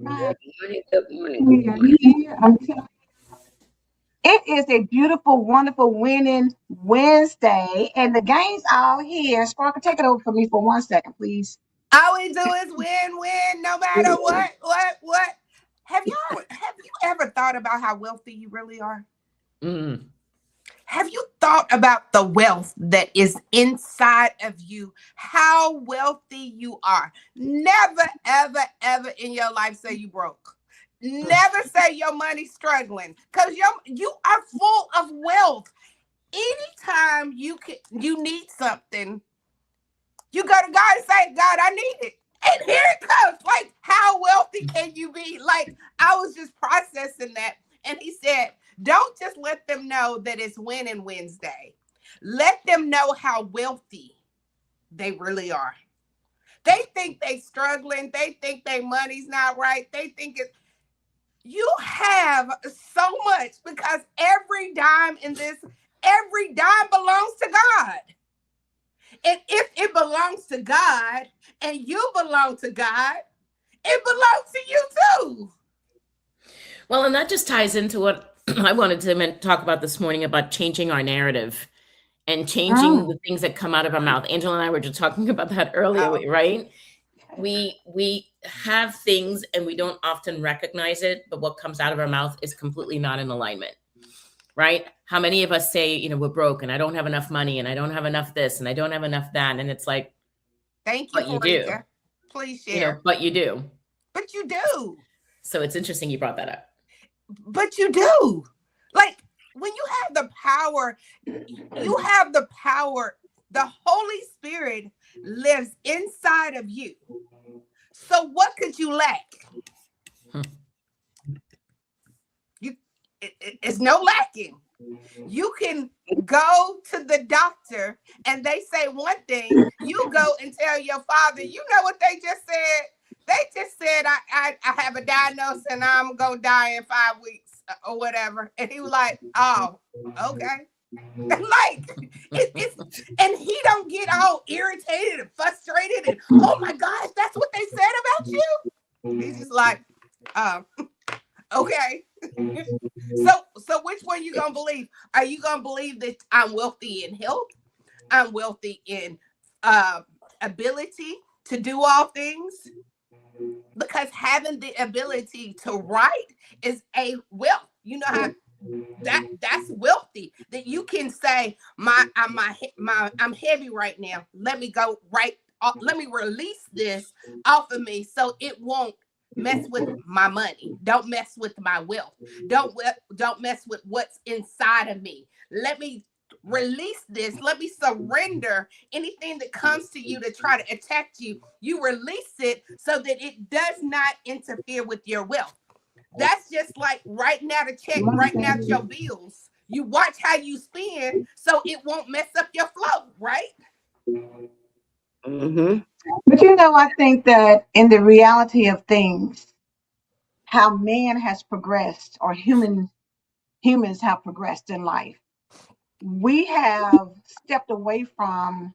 right. Good morning, good We are morning. here. It is a beautiful, wonderful winning Wednesday, and the gang's all here. Sparkle, take it over for me for 1 second, please. All we do is win, win, no matter what. Have you ever thought about how wealthy you really are? Mm. Have you thought about the wealth that is inside of you? How wealthy you are. Never, ever, ever in your life say you broke. Never say your money's struggling. Because you are full of wealth. Anytime you need something, you go to God and say, God, I need it. And here it comes. Like, how wealthy can you be? Like, I was just processing that. And he said, don't just let them know that it's Winning Wednesday. Let them know how wealthy they really are. They think they struggling. They think their money's not right. They think it. You have so much because every dime belongs to God. And if it belongs to God and you belong to God, it belongs to you too. Well, and that just ties into what I wanted to talk about this morning about changing our narrative and changing Mm, the things that come out of our mouth. Angela and I were just talking about that earlier, Oh, right? We have things and we don't often recognize it, but what comes out of our mouth is completely not in alignment, right? How many of us say, we're broke and I don't have enough money and I don't have enough this and I don't have enough that, and it's like, thank you, but you do, Farika. Please share. but you do. But you do. So it's interesting you brought that up. But you do. Like when you have the power, you have the power. The Holy Spirit lives inside of you. So what could you lack? Hmm. It's no lacking. You can go to the doctor and they say one thing, you go and tell your father, you know what they just said? They just said, I have a diagnosis and I'm going to die in 5 weeks or whatever. And he was like, oh, okay. Like, it's, and he don't get all irritated and frustrated and, oh my gosh, that's what they said about you. He's just like, um, okay. So which one you gonna believe? Are you gonna believe that I'm wealthy in health? I'm wealthy in uh, ability to do all things? Because having the ability to write is a wealth. You know how that's wealthy. That you can say, I'm heavy right now. Let me go right. Let me release this off of me so it won't mess with my money. Don't mess with my wealth. Don't mess with what's inside of me. Let me release this. Let me surrender anything that comes to you to try to attack you. You release it so that it does not interfere with your wealth. That's just like writing out a check, writing out your bills. You watch how you spend so it won't mess up your flow, right? Mm-hmm. but I think that in the reality of things, how man has progressed or humans have progressed in life, we have stepped away from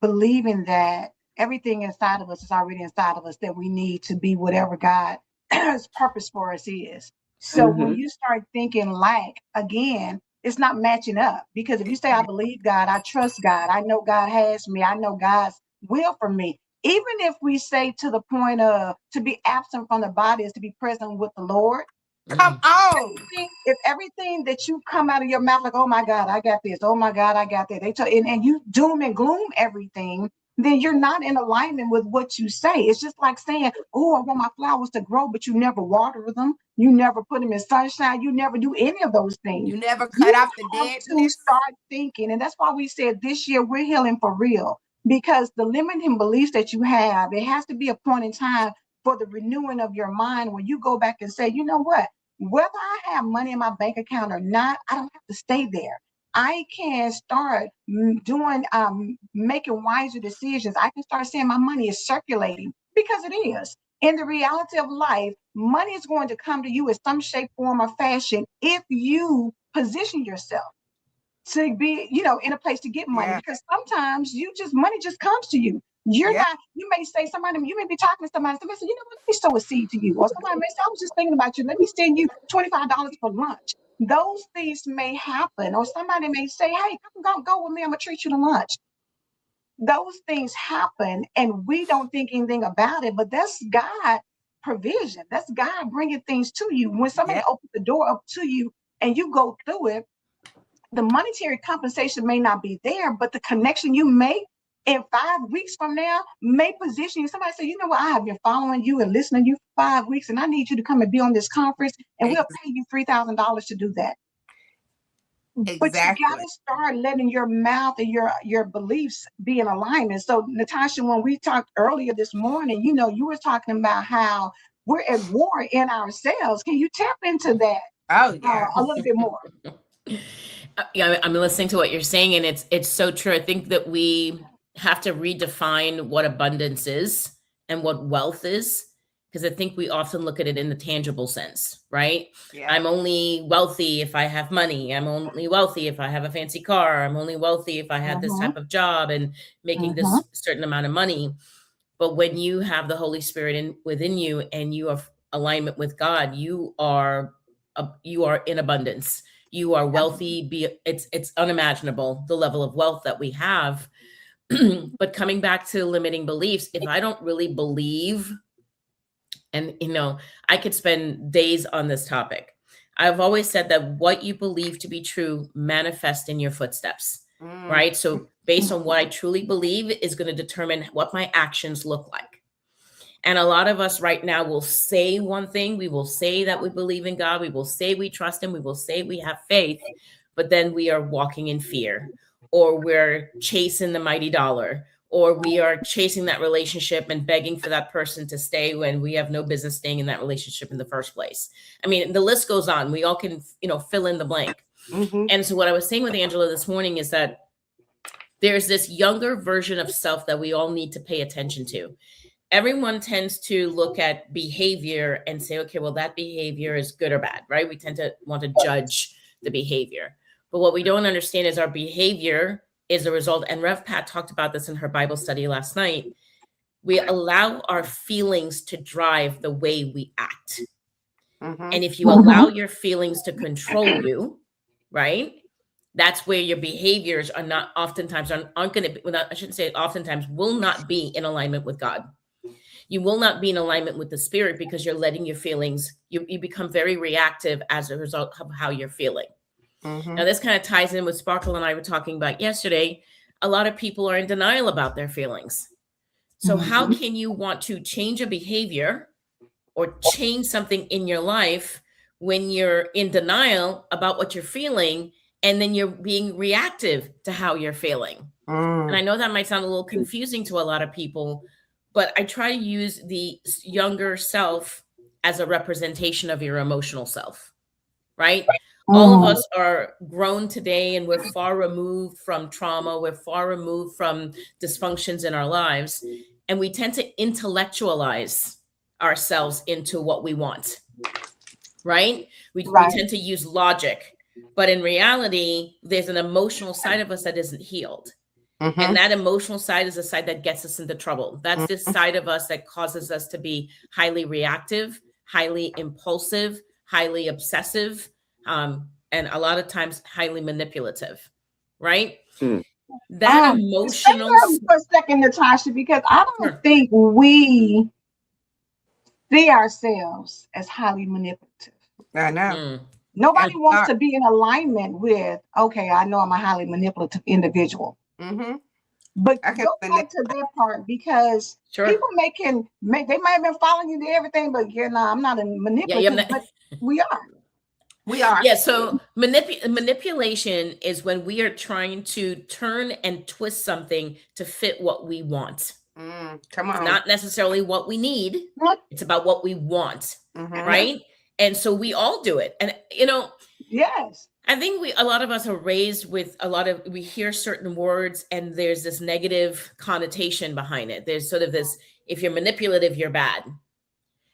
believing that everything inside of us is already inside of us that we need to be whatever God's purpose for us is. So when Mm-hmm. you start thinking lack again, it's not matching up, because if you say I believe God, I trust God, I know God has me, I know God's will for me. Even if we say to the point of to be absent from the body is to be present with the Lord, Come on. if everything that you come out of your mouth like, oh my God, I got this, oh my God, I got that, and you doom and gloom everything, then you're not in alignment with what you say. It's just like saying, oh, I want my flowers to grow, but you never water them, you never put them in sunshine, you never do any of those things. You never cut You off the have to deadness. start thinking, and that's why we said this year we're healing for real. Because the limiting beliefs that you have, it has to be a point in time for the renewing of your mind where you go back and say, you know what? Whether I have money in my bank account or not, I don't have to stay there. I can start doing, making wiser decisions. I can start saying my money is circulating, because it is. In the reality of life, money is going to come to you in some shape, form, or fashion if you position yourself to be, in a place to get money. Yeah. Because sometimes money just comes to you. You're Yeah. not, you may say you may be talking to somebody say, you know what, let me sow a seed to you. Or somebody may say, I was just thinking about you. Let me send you $25 for lunch. Those things may happen. Or somebody may say, hey, go with me. I'm going to treat you to lunch. Those things happen and we don't think anything about it, but that's God provision. That's God bringing things to you. When somebody opens the door up to you and you go through it, the monetary compensation may not be there, but the connection you make in 5 weeks from now may position you. Somebody say, you know what, I have been following you and listening to you for 5 weeks, and I need you to come and be on this conference, and we'll pay you $3,000 to do that. Exactly. But you got to start letting your mouth and your beliefs be in alignment. So, Natashah, when we talked earlier this morning, you were talking about how we're at war in ourselves. Can you tap into that a little bit more? Yeah, I'm listening to what you're saying, and it's so true. I think that we have to redefine what abundance is and what wealth is, because I think we often look at it in the tangible sense, right? Yeah. I'm only wealthy if I have money. I'm only wealthy if I have a fancy car. I'm only wealthy if I have this type of job and making this certain amount of money. But when you have the Holy Spirit within you and you have alignment with God, you are in abundance. You are wealthy. It's unimaginable, the level of wealth that we have. But coming back to limiting beliefs, if I don't really believe, and I could spend days on this topic. I've always said that what you believe to be true manifests in your footsteps, right? So based on what I truly believe is going to determine what my actions look like. And a lot of us right now will say one thing. We will say that we believe in God. We will say we trust him. We will say we have faith, but then we are walking in fear, or we're chasing the mighty dollar, or we are chasing that relationship and begging for that person to stay when we have no business staying in that relationship in the first place. I mean, the list goes on. We all can, fill in the blank. And so what I was saying with Angela this morning is that there's this younger version of self that we all need to pay attention to. Everyone tends to look at behavior and say, okay, well, that behavior is good or bad, right? We tend to want to judge the behavior. But what we don't understand is our behavior is a result. And Rev Pat talked about this in her Bible study last night. We allow our feelings to drive the way we act. And if you allow your feelings to control you, right? That's where your behaviors are not oftentimes aren't going to be, well, I shouldn't say oftentimes, will not be in alignment with God. You will not be in alignment with the spirit because you're letting your feelings, you become very reactive as a result of how you're feeling. Now, this kind of ties in with Sparkle and I were talking about yesterday. A lot of people are in denial about their feelings. So how can you want to change a behavior or change something in your life when you're in denial about what you're feeling and then you're being reactive to how you're feeling? And I know that might sound a little confusing to a lot of people, but I try to use the younger self as a representation of your emotional self, right? All of us are grown today and we're far removed from trauma. We're far removed from dysfunctions in our lives. And we tend to intellectualize ourselves into what we want, right? We tend to use logic. But in reality, there's an emotional side of us that isn't healed. And that emotional side is the side that gets us into trouble. That's this side of us that causes us to be highly reactive, highly impulsive, highly obsessive, and a lot of times highly manipulative, right? That emotional. Stay there for a second, Natashah, because I don't think we see ourselves as highly manipulative. I know. Nobody wants to be in alignment with, okay, I know I'm a highly manipulative individual. But go back to that part, because people they might have been following you to everything, but I'm not a manipulative, but we are. We are. Yeah, so manipulation is when we are trying to turn and twist something to fit what we want. Come on. It's not necessarily what we need. It's about what we want, right? And so we all do it. And, yes, I think a lot of us are raised with we hear certain words and there's this negative connotation behind it. There's sort of this, if you're manipulative, you're bad.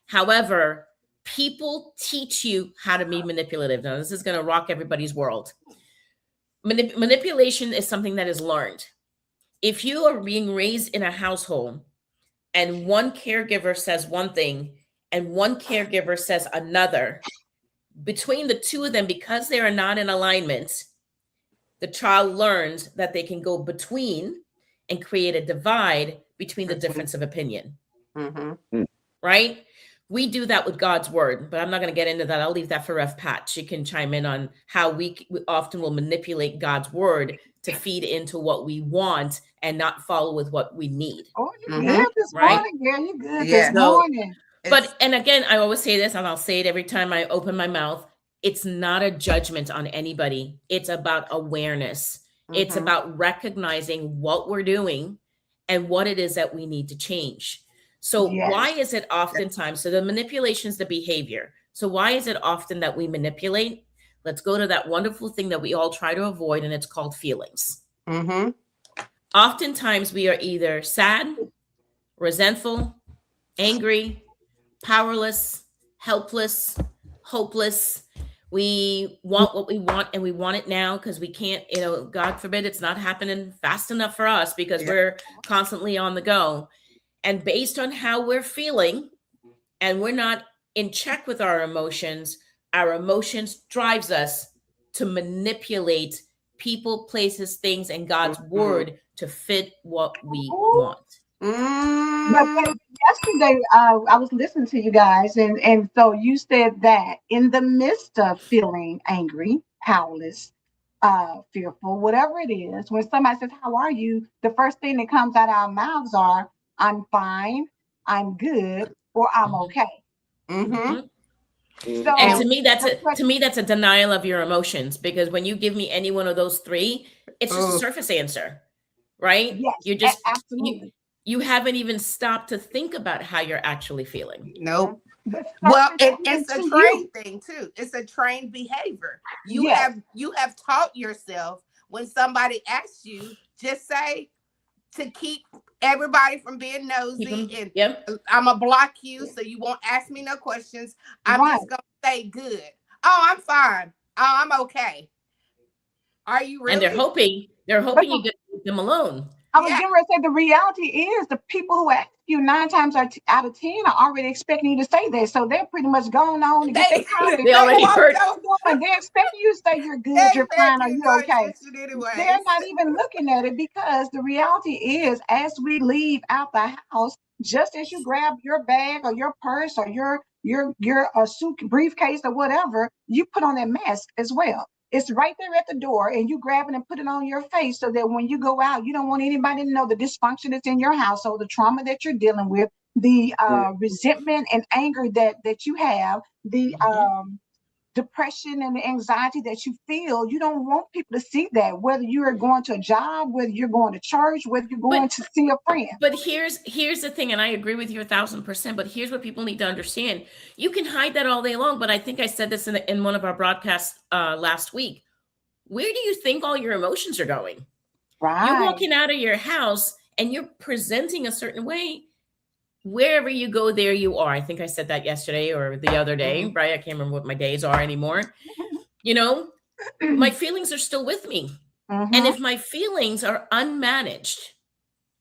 However, people teach you how to be manipulative. Now, this is going to rock everybody's world. Manipulation is something that is learned. if you are being raised in a household and one caregiver says one thing and one caregiver says another, between the two of them, because they are not in alignment, the child learns that they can go between and create a divide between the difference of opinion. Mm-hmm. Right? We do that with God's word, but I'm not going to get into that. I'll leave that for Ref Pat. She can chime in on how we often will manipulate God's word to feed into what we want and not follow with what we need. Oh, you Mhm. good this Right? morning, girl. You good Yeah. this morning. But, and again, I always say this, and I'll say it every time I open my mouth. It's not a judgment on anybody. It's about awareness. It's Mhm. about recognizing what we're doing and what it is that we need to change. So Yes. why is it oftentimes, so the manipulation is the behavior. So why is it often that we manipulate? Let's go to that wonderful thing that we all try to avoid, and it's called feelings. Mm-hmm. Oftentimes we are either sad, resentful, angry, powerless, helpless, hopeless. We want what we want and we want it now because we can't, God forbid it's not happening fast enough for us because we're constantly on the go. And based on how we're feeling and we're not in check with our emotions drives us to manipulate people, places, things, and God's word to fit what we want. But yesterday, I was listening to you guys, and so you said that in the midst of feeling angry, powerless, fearful, whatever it is, when somebody says, "How are you?" the first thing that comes out of our mouths are, "I'm fine," "I'm good," or "I'm okay." Mm-hmm. So, And to me that's a denial of your emotions, because when you give me any one of those three, it's just a surface answer, right? yes, You're just absolutely. you haven't even stopped to think about how you're actually feeling. Nope. But Well, surface it's a to trained thing too. It's a trained behavior. You Yes. have taught yourself when somebody asks you, just say, to keep everybody from being nosy, and Yep. I'm gonna block you so you won't ask me no questions. I'm Right. just gonna say good. Oh, I'm fine. Oh, I'm okay. Are you really? And they're hoping you're gonna leave them alone. I was getting ready to say the reality is the people who ask you 9 times out of 10 are already expecting you to say that. So they're pretty much going on to get their coffee. They already heard. They're expecting you to say you're good, you're fine, or you're okay. Anyway. They're not even looking at it, because the reality is, as we leave out the house, just as you grab your bag or your purse or your suit briefcase or whatever, you put on that mask as well. It's right there at the door, and you grab it and put it on your face so that when you go out, you don't want anybody to know the dysfunction that's in your household, the trauma that you're dealing with, the resentment and anger that you have, the depression and the anxiety that you feel. You don't want people to see that, whether you are going to a job, whether you're going to church, whether you're going to see a friend. But here's the thing, and I agree with you 1,000%, but here's what people need to understand. You can hide that all day long, but I think I said this in one of our broadcasts last week. Where do you think all your emotions are going? Right. You're walking out of your house and you're presenting a certain way. Wherever you go, there you are. I think I said that yesterday or the other day, right? I can't remember what my days are anymore. My feelings are still with me. And if my feelings are unmanaged,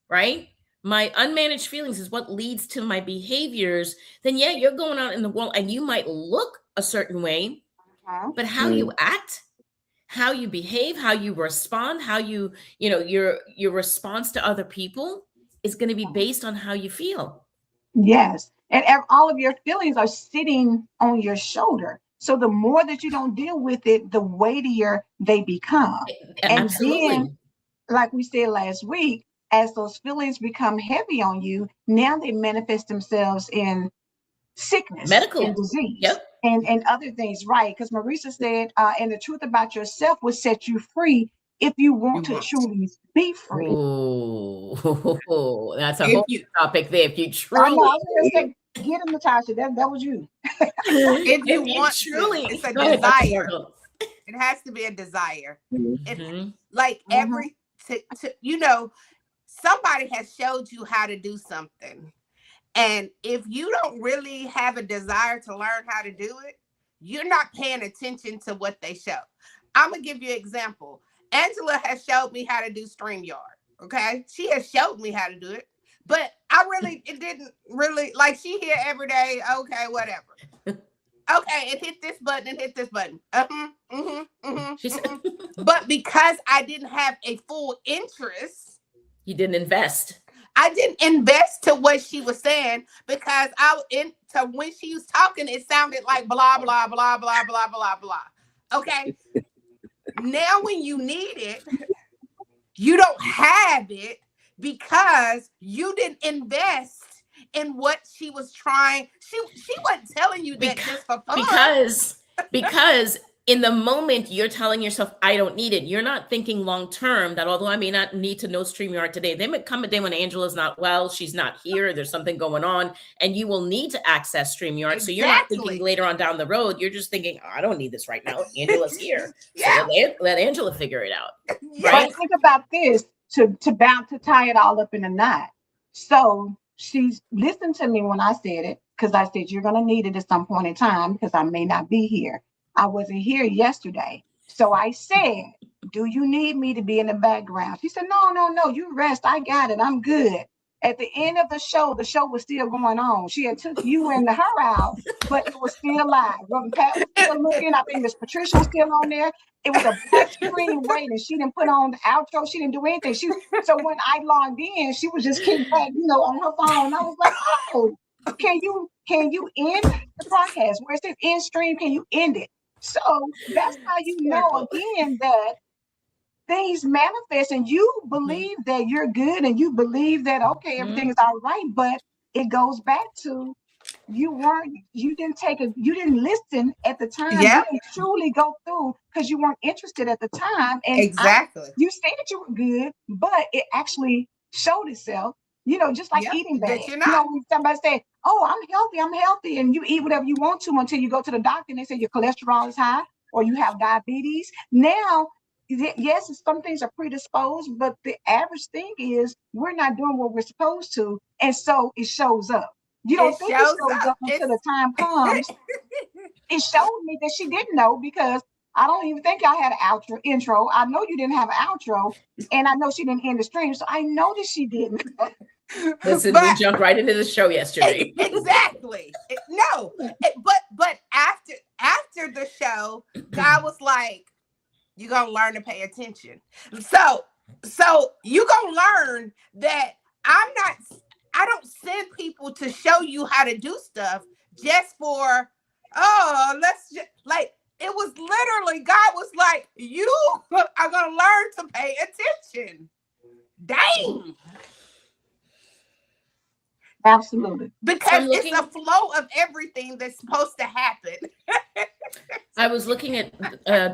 right? My unmanaged feelings is what leads to my behaviors. Then yeah, you're going out in the world and you might look a certain way, but how you act, how you behave, how you respond, how your response to other people is going to be based on how you feel. Yes. And all of your feelings are sitting on your shoulder. So the more that you don't deal with it, the weightier they become. Absolutely. And then, like we said last week, as those feelings become heavy on you, now they manifest themselves in sickness, medical, and disease, yep, and other things, right? Because Marisa said, and the truth about yourself will set you free if you want to truly be free. Oh, that's a whole topic there. If you truly, I know, I was going to say, get him, Natashah. That was you. If you want truly, to, it's a desire. It has to be a desire. Like somebody has showed you how to do something. And if you don't really have a desire to learn how to do it, you're not paying attention to what they show. I'm going to give you an example. Angela has showed me how to do StreamYard. Okay, she has showed me how to do it, but it didn't really, like, she here every day. Okay, whatever. Okay, and hit this button and hit this button. She said, But because I didn't have a full interest, you didn't invest. I didn't invest to what she was saying, because to when she was talking, it sounded like blah blah blah blah blah blah blah. Okay. Now when you need it, you don't have it because you didn't invest in what she was trying. She wasn't telling you that just for fun. Because in the moment you're telling yourself, I don't need it. You're not thinking long term that although I may not need to know StreamYard today, there may come a day when Angela's not well, she's not here, there's something going on, and you will need to access StreamYard. Exactly. So you're not thinking later on down the road. You're just thinking, oh, I don't need this right now. Angela's here. Yeah. So let Angela figure it out. Yeah. Right? But think about this to tie it all up in a knot. So she's listened to me when I said it, because I said, you're going to need it at some point in time because I may not be here. I wasn't here yesterday. So I said, do you need me to be in the background? She said, no, you rest. I got it. I'm good. At the end of the show was still going on. She had took you and her out, but it was still live. Pat was still looking. I think Miss Patricia was still on there. It was a black screen waiting. She didn't put on the outro. She didn't do anything. So when I logged in, she was just kicking back, on her phone. I was like, oh, can you end the broadcast? Where it says end stream, can you end it? So that's how you know again that things manifest, and you believe that you're good, and you believe that everything is all right, but it goes back to you didn't listen at the time. You didn't truly go through because you weren't interested at the time. And exactly, you said that you were good, but it actually showed itself. Just like eating bad. When somebody say, oh, I'm healthy, and you eat whatever you want to until you go to the doctor and they say your cholesterol is high or you have diabetes. Now, yes, some things are predisposed, but the average thing is we're not doing what we're supposed to, and so it shows up. You don't think it shows up until the time comes. It showed me that she didn't know, because I don't even think y'all had an intro. I know you didn't have an outro, and I know she didn't end the stream, so I know that she didn't. Listen, we jumped right into the show yesterday. Exactly. But after the show, God was like, you're gonna learn to pay attention. So you're gonna learn that I don't send people to show you how to do stuff just for, let's just, like, it was literally, God was like, you are gonna learn to pay attention. Dang. Absolutely. Because it's a flow of everything that's supposed to happen. I was looking at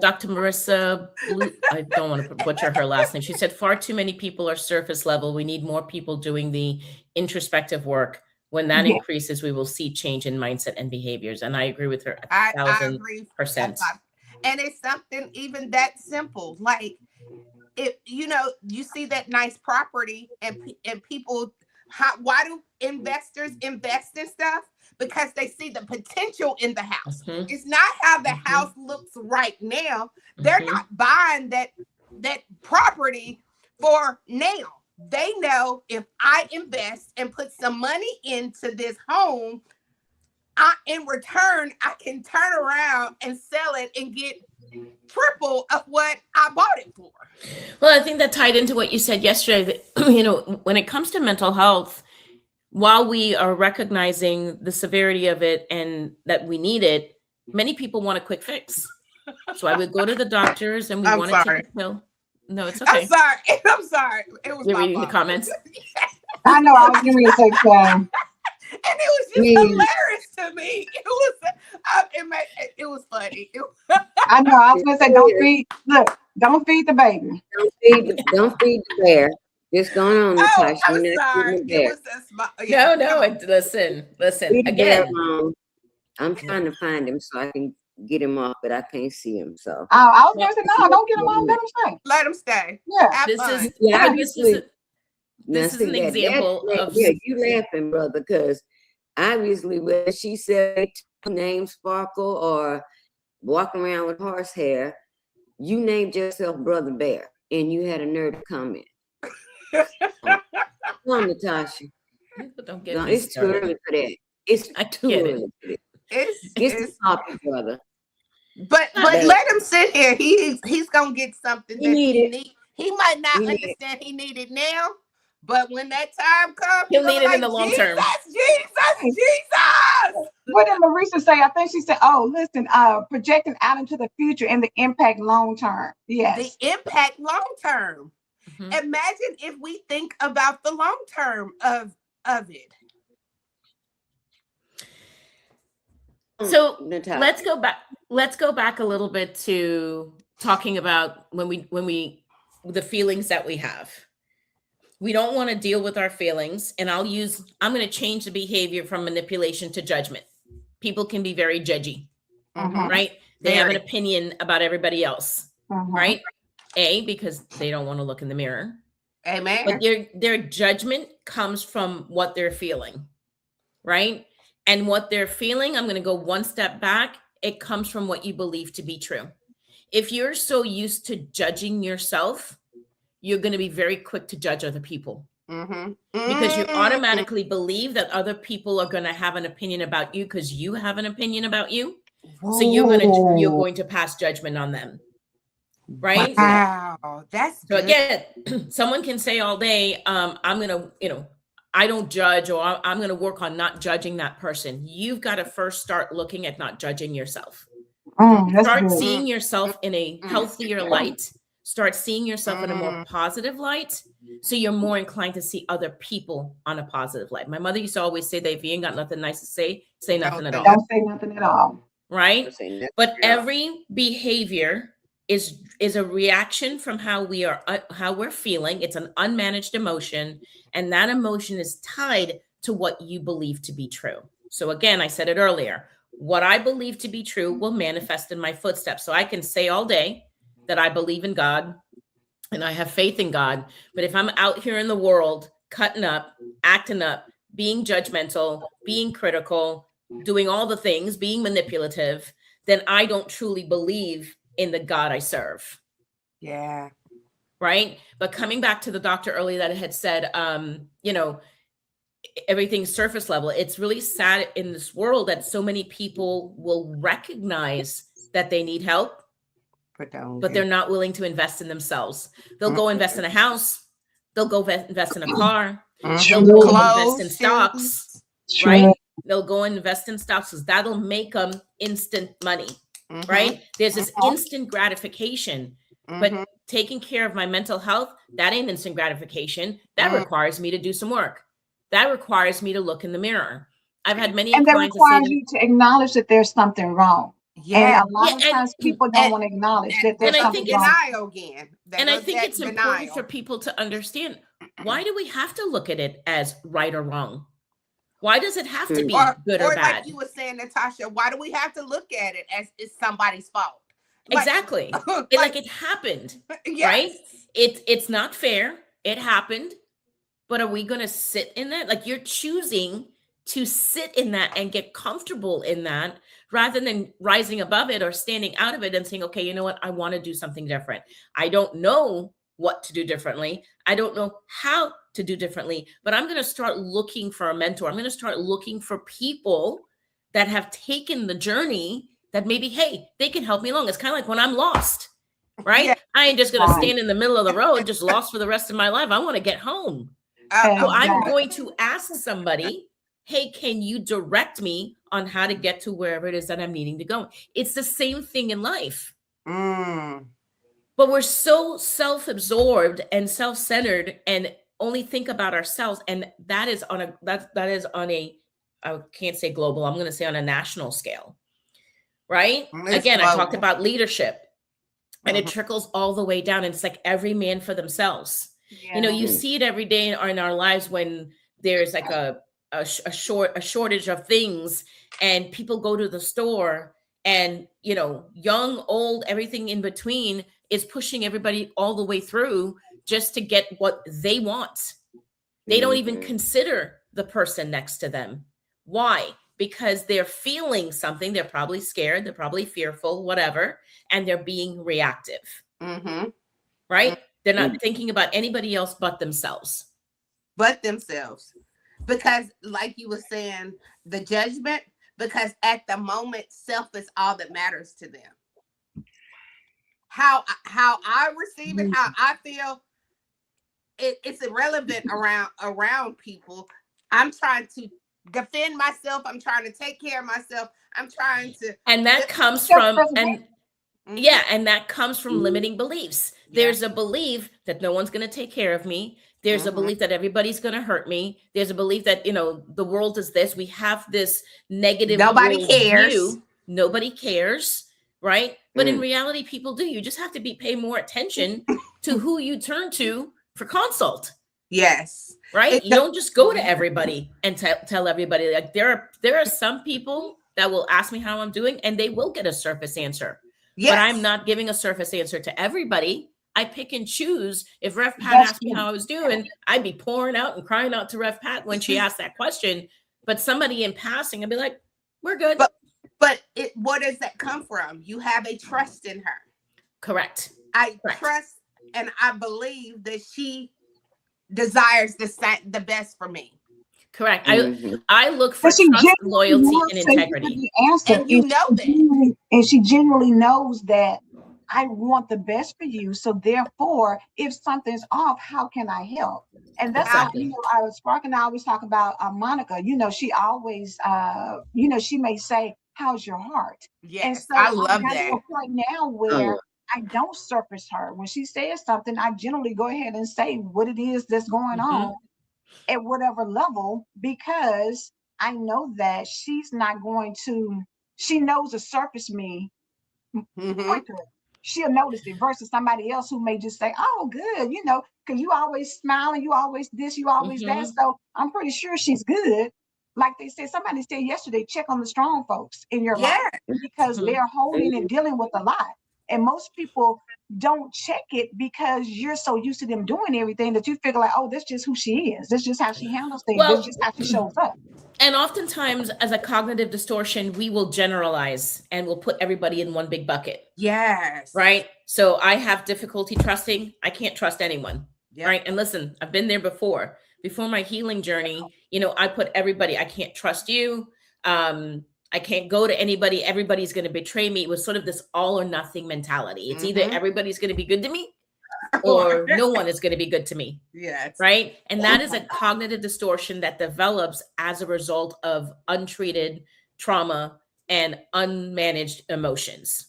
Dr. Marissa, I don't want to butcher her last name. She said, far too many people are surface level. We need more people doing the introspective work. When that increases, we will see change in mindset and behaviors. And I agree with her 1,000%. And it's something even that simple. Like, you see that nice property and people, why do investors invest in stuff? Because they see the potential in the house. Mm-hmm. It's not how the house looks right now. They're not buying that property for now. They know if I invest and put some money into this home, in return, I can turn around and sell it and get triple of what I bought it for. Well, I think that tied into what you said yesterday, that, when it comes to mental health, while we are recognizing the severity of it and that we need it, many people want a quick fix. So I would go to the doctors and we want to take a pill. No, it's okay. I'm sorry. It was You're reading the comments. I know. I was going to take time. And it was just hilarious to me. It was funny. I know. I was going to say, don't feed the baby. Don't feed the bear. Just going on, Natasha. I'm sorry. Listen. Again, I'm trying to find him so I can get him off, but I can't see him. So I was going to say, no, don't get him off. Let him stay. Let him stay. Yeah. This is an example of. Yeah, you laughing, brother, because obviously when she said name Sparkle or walking around with horsehair, you named yourself Brother Bear, and you had a nerve to comment. Come on, Natasha. Don't get No, me it's too started. early for that. It's I too get it. early for that. It's It's the topic, brother. but But- let him sit here. He's gonna get something He that need he it. need. He might not He need it. understand he need it now, but when that time comes, He'll need it in the long term. Jesus. What did Marisa say? I think she said, "Oh, listen, projecting out into the future and the impact long term." Yes. The impact long term. Mhm. Imagine if we think about the long term of it. So Natasha. let's go back a little bit to talking about when we the feelings that we have. We don't want to deal with our feelings, and I'm going to change the behavior from manipulation to judgment. People can be very judgy, Mhm. right? They have an Very. opinion about everybody else, Mhm. right? Because they don't want to look in the mirror. Amen. But their judgment comes from what they're feeling, right? And what they're feeling, I'm going to go one step back. It comes from what you believe to be true. If you're so used to judging yourself, you're going to be very quick to judge other people because you automatically believe that other people are going to have an opinion about you because you have an opinion about you. So you're going to pass judgment on them, right? Wow, that's So good. again, someone can say all day, I'm going to, I don't judge, or I'm going to work on not judging that person. You've got to first start looking at not judging yourself. That's Start good. seeing yourself in a healthier light. Start seeing yourself in a more positive light. So you're more inclined to see other people on a positive light. My mother used to always say that if you ain't got nothing nice to say nothing at all. Don't say nothing at all. Right? But every behavior is a reaction from how we're feeling. It's an unmanaged emotion, and that emotion is tied to what you believe to be true. So again, I said it earlier, what I believe to be true will manifest in my footsteps. So I can say all day that I believe in God and I have faith in God, but if I'm out here in the world cutting up, acting up, being judgmental, being critical, doing all the things, being manipulative, then I don't truly believe in the God I serve. Yeah. Right. But coming back to the doctor earlier that had said, everything's surface level. It's really sad in this world that so many people will recognize that they need help, but they're not willing to invest in themselves. They'll go invest in a house. They'll go invest in a car. They'll go invest in stocks, right? They'll go invest in stocks because that'll make them instant money, right? There's this instant gratification, but taking care of my mental health, that ain't instant gratification. That requires me to do some work. That requires me to look in the mirror. I've had many and that clients requires you to acknowledge that there's something wrong. Yeah. And a lot of times people don't want to acknowledge that there's something wrong. Denial again. And I think it's important for people to understand, why do we have to look at it as right or wrong? Why does it have to be good or bad? Like you were saying, Natasha, why do we have to look at it as it's somebody's fault? Exactly. Like it happened, right? It's not fair. It happened. But are we going to sit in that? Like you're choosing to sit in that and get comfortable in that rather than rising above it or standing out of it and saying, okay, you know what? I want to do something different. I don't know what to do differently. I don't know how to do differently, but I'm going to start looking for a mentor. I'm going to start looking for people that have taken the journey that maybe, hey, they can help me along. It's kind of like when I'm lost, right? Yeah. I ain't just going to stand in the middle of the road, just lost for the rest of my life. I want to get home. So I'm going to ask somebody, hey, can you direct me on how to get to wherever it is that I'm needing to go? It's the same thing in life. But we're so self-absorbed and self-centered and only think about ourselves. And that is on a, I can't say global, I'm going to say on a national scale, right? Again, I talked about leadership and it trickles all the way down. And it's like every man for themselves. Yeah. You know, you see it every day in our lives when there's like a shortage of things and people go to the store and, you know, young, old, everything in between is pushing everybody all the way through just to get what they want. They don't even consider the person next to them. Why? Because they're feeling something. They're probably scared. They're probably fearful, whatever. And they're being reactive. Right? They're not thinking about anybody else but themselves. Because like you were saying, the judgment, because at the moment, self is all that matters to them. How I receive it, how I feel, it's irrelevant around people. I'm trying to defend myself. I'm trying to take care of myself. I'm trying to, and that comes from, and yeah, and that comes from limiting beliefs. There's a belief that no one's going to take care of me. There's a belief that everybody's going to hurt me. There's a belief that, you know, the world is this. We have this negative nobody cares. view. Nobody cares, right? But in reality, people do. You just have to pay more attention to who you turn to for consult. Yes. Right? You don't just go to everybody and tell everybody. Like there are some people that will ask me how I'm doing, and they will get a surface answer. Yes. But I'm not giving a surface answer to everybody. I pick and choose. If Rev Pat asked me how I was doing, I'd be pouring out and crying out to Rev Pat when she asked that question. But somebody in passing, I'd be like, we're good. But what does that come from? You have a trust in her. Correct. I trust and I believe that she desires the best for me. Correct. I look for trust, loyalty, and integrity. And you know that. And she genuinely knows that I want the best for you. So therefore, if something's off, how can I help? And that's how, you know, Spark and I always talk about Monica. You know, she always, you know, she may say, how's your heart? Yes, and so I love that. To a point now where I don't surface her. When she says something, I generally go ahead and say what it is that's going on at whatever level, because I know that she's not going to, she knows the surface me quicker. She'll notice it versus somebody else who may just say, oh, good, you know, because you always smiling, you always this, you always that. So I'm pretty sure she's good. Like they said, somebody said yesterday, check on the strong folks in your life, because they're holding and dealing with a lot. And most people don't check it because you're so used to them doing everything that you figure like, oh, that's just who she is. That's just how she handles things. Well, that's just how she shows up. And oftentimes as a cognitive distortion, we will generalize and we'll put everybody in one big bucket. Yes. Right. So I have difficulty trusting. I can't trust anyone. Right. And listen, I've been there before my healing journey. You know, I put everybody, I can't trust you. I can't go to anybody. Everybody's going to betray me. It was sort of this all or nothing mentality. It's either everybody's going to be good to me or no one is going to be good to me. Yes. Right. And that is a cognitive distortion that develops as a result of untreated trauma and unmanaged emotions.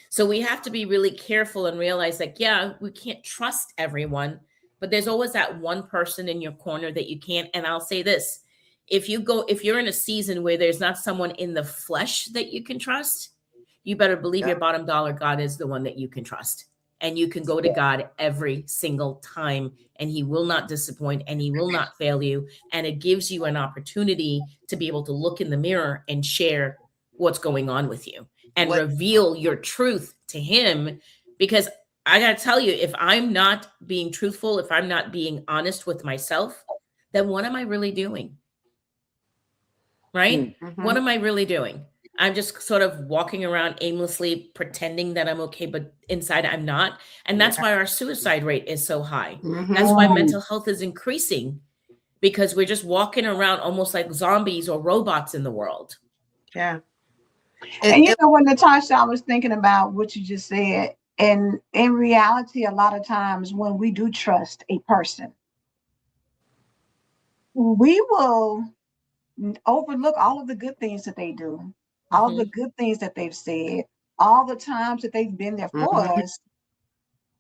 So we have to be really careful and realize like, yeah, we can't trust everyone, but there's always that one person in your corner that you can't. And I'll say this. If you're in a season where there's not someone in the flesh that you can trust, you better believe your bottom dollar God is the one that you can trust. And you can go to God every single time and he will not disappoint and he will not fail you. And it gives you an opportunity to be able to look in the mirror and share what's going on with you and reveal your truth to him. Because I got to tell you, if I'm not being truthful, if I'm not being honest with myself, then what am I really doing? Right? What am I really doing? I'm just sort of walking around aimlessly pretending that I'm okay, but inside I'm not. And that's why our suicide rate is so high. That's why mental health is increasing, because we're just walking around almost like zombies or robots in the world. Yeah. And you know, when Natasha, I was thinking about what you just said. And in reality, a lot of times when we do trust a person, we will overlook all of the good things that they do, all of the good things that they've said, all the times that they've been there for us,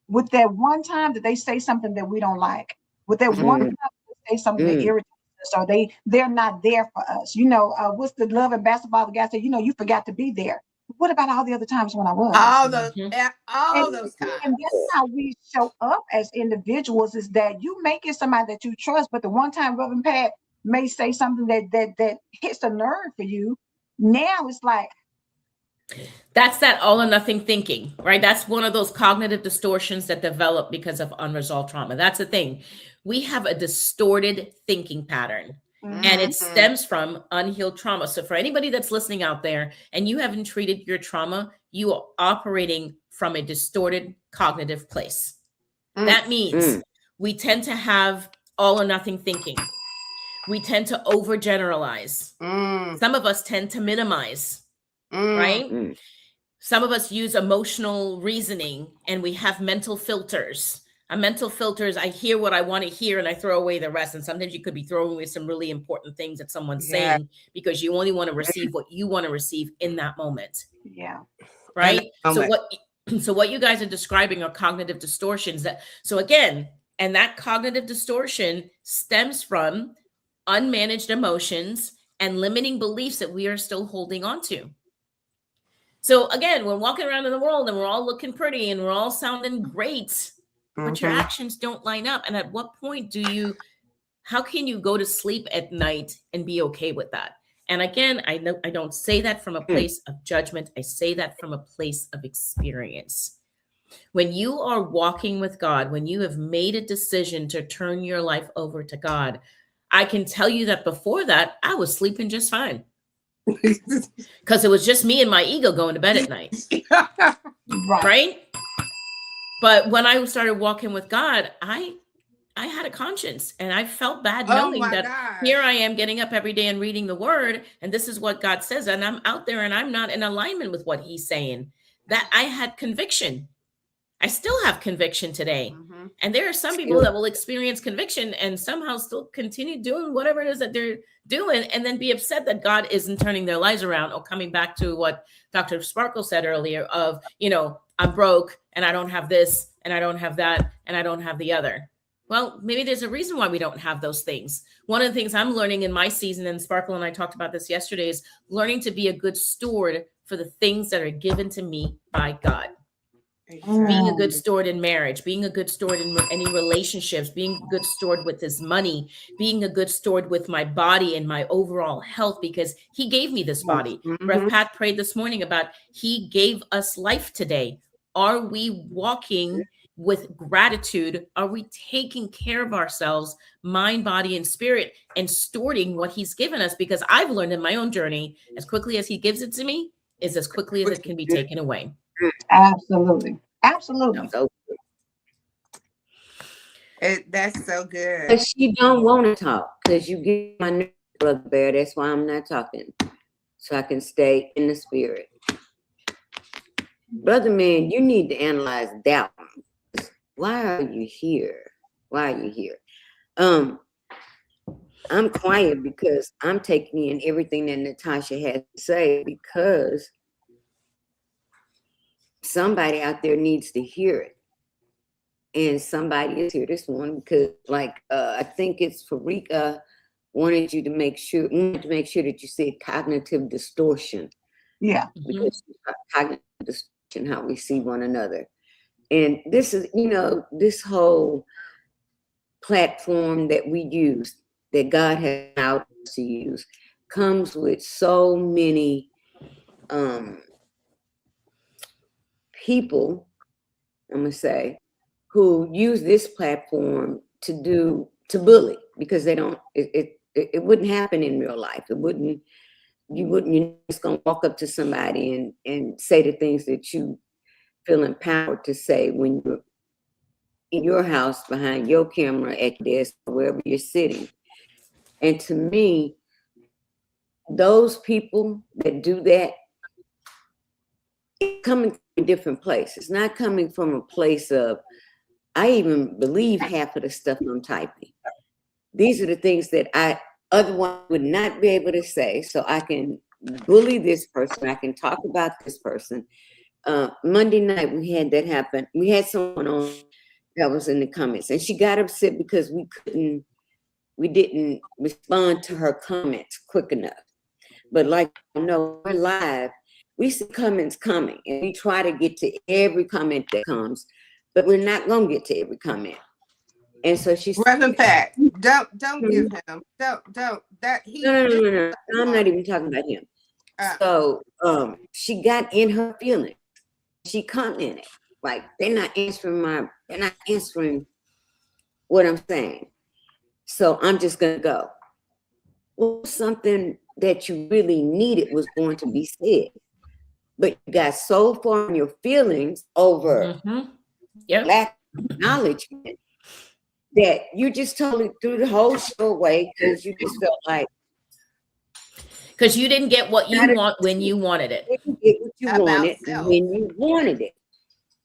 with that one time that they say something that we don't like, with that one time they say something that irritates us, or they're not there for us. You know, what's the Love and Basketball? The guy said, you know, you forgot to be there. What about all the other times when I was? All those times. And that's how we show up as individuals, is that you make it somebody that you trust, but the one time Reverend Pat may say something that hits a nerve for you. Now it's like, that's that all or nothing thinking, right? That's one of those cognitive distortions that develop because of unresolved trauma. That's the thing. We have a distorted thinking pattern. And it stems from unhealed trauma. So for anybody that's listening out there and you haven't treated your trauma, you are operating from a distorted cognitive place. That means we tend to have all or nothing thinking. We tend to overgeneralize. Some of us tend to minimize, right? Some of us use emotional reasoning, and we have mental filters. A mental filter is I hear what I want to hear and I throw away the rest. And sometimes you could be throwing away some really important things that someone's saying because you only want to receive what you want to receive in that moment. Yeah. Right. So what you guys are describing are cognitive distortions. So again, and that cognitive distortion stems from unmanaged emotions and limiting beliefs that we are still holding on to. So again, we're walking around in the world and we're all looking pretty and we're all sounding great, but your actions don't line up. And at what point how can you go to sleep at night and be okay with that? And again, I don't say that from a place of judgment. I say that from a place of experience. When you are walking with God, when you have made a decision to turn your life over to God, I can tell you that before that, I was sleeping just fine. Because it was just me and my ego going to bed at night. Right? But when I started walking with God, I had a conscience and I felt bad knowing that here I am getting up every day and reading the word. And this is what God says. And I'm out there and I'm not in alignment with what he's saying. That I had conviction. I still have conviction today. And there are some people that will experience conviction and somehow still continue doing whatever it is that they're doing and then be upset that God isn't turning their lives around, or coming back to what Dr. Sparkle said earlier of, I'm broke and I don't have this and I don't have that and I don't have the other. Well, maybe there's a reason why we don't have those things. One of the things I'm learning in my season, and Sparkle and I talked about this yesterday, is learning to be a good steward for the things that are given to me by God. Being a good steward in marriage, being a good steward in any relationships, being a good steward with his money, being a good steward with my body and my overall health, because he gave me this body. Rev Pat prayed this morning about he gave us life today. Are we walking with gratitude? Are we taking care of ourselves, mind, body, and spirit, and stewarding what he's given us? Because I've learned in my own journey, as quickly as he gives it to me is as quickly as it can be taken away. Absolutely. Absolutely. That's so good. But she don't want to talk because you get my nerves, Brother Bear. That's why I'm not talking. So I can stay in the spirit. Brother man, you need to analyze that one. Why are you here? Why are you here? I'm quiet because I'm taking in everything that Natashah had to say, because somebody out there needs to hear it. And somebody is here this morning because, I think it's Farika wanted to make sure that you said cognitive distortion. Yeah. Because cognitive distortion, how we see one another. And this is, this whole platform that we use, that God has allowed us to use, comes with so many people, I'm going to say, who use this platform to bully, because they don't, it wouldn't happen in real life. You're just going to walk up to somebody and say the things that you feel empowered to say when you're in your house behind your camera at your desk, wherever you're sitting. And to me, those people that do that, it's coming from a different place. It's not coming from a place of, I even believe half of the stuff I'm typing. These are the things that I otherwise would not be able to say. So I can bully this person. I can talk about this person. Monday night, we had that happen. We had someone on that was in the comments, and she got upset because we didn't respond to her comments quick enough. But we're live. We see comments coming, and we try to get to every comment that comes, but we're not going to get to every comment. And so she said, Reverend Pat, don't give him, don't, that he. No. I'm not even talking about him. So she got in her feelings. She commented, they're not answering what I'm saying. So I'm just going to go. Well, something that you really needed was going to be said. But you got so far in your feelings over lack acknowledgement that you just totally threw the whole show away because you just felt like, because you didn't get what you want when you wanted it. you didn't get what you About wanted self. when you wanted it.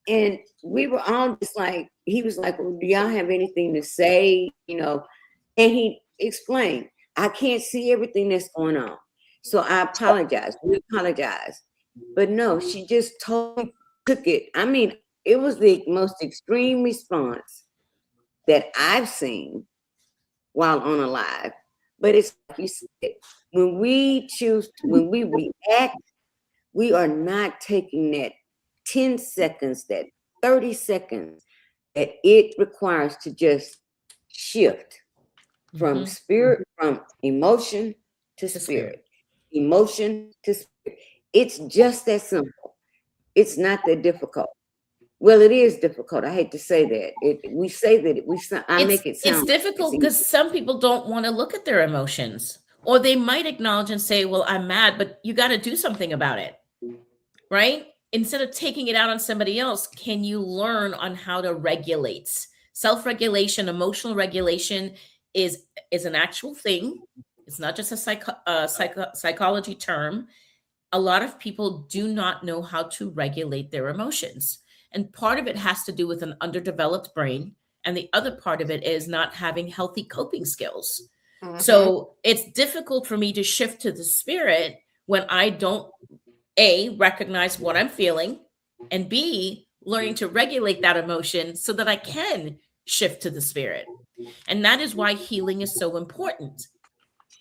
And we were all just like, he was like, well, do y'all have anything to say? You know, and he explained, I can't see everything that's going on. So I apologize. We apologize. But no, she just totally took it. I mean, it was the most extreme response that I've seen while on a live. But it's like you said, when we react, we are not taking that 10 seconds, that 30 seconds that it requires to just shift from spirit, from emotion to spirit, emotion to spirit. It's just that simple. It's not that difficult. Well, it is difficult. I hate to say that. We say that I make it sound. It's difficult because some people don't want to look at their emotions, or they might acknowledge and say, well, I'm mad, but you got to do something about it, right? Instead of taking it out on somebody else, can you learn on how to regulate? Self-regulation, emotional regulation is an actual thing. It's not just a psychology term. A lot of people do not know how to regulate their emotions. And part of it has to do with an underdeveloped brain. And the other part of it is not having healthy coping skills. So it's difficult for me to shift to the spirit when I don't, A, recognize what I'm feeling, and B, learning to regulate that emotion so that I can shift to the spirit. And that is why healing is so important.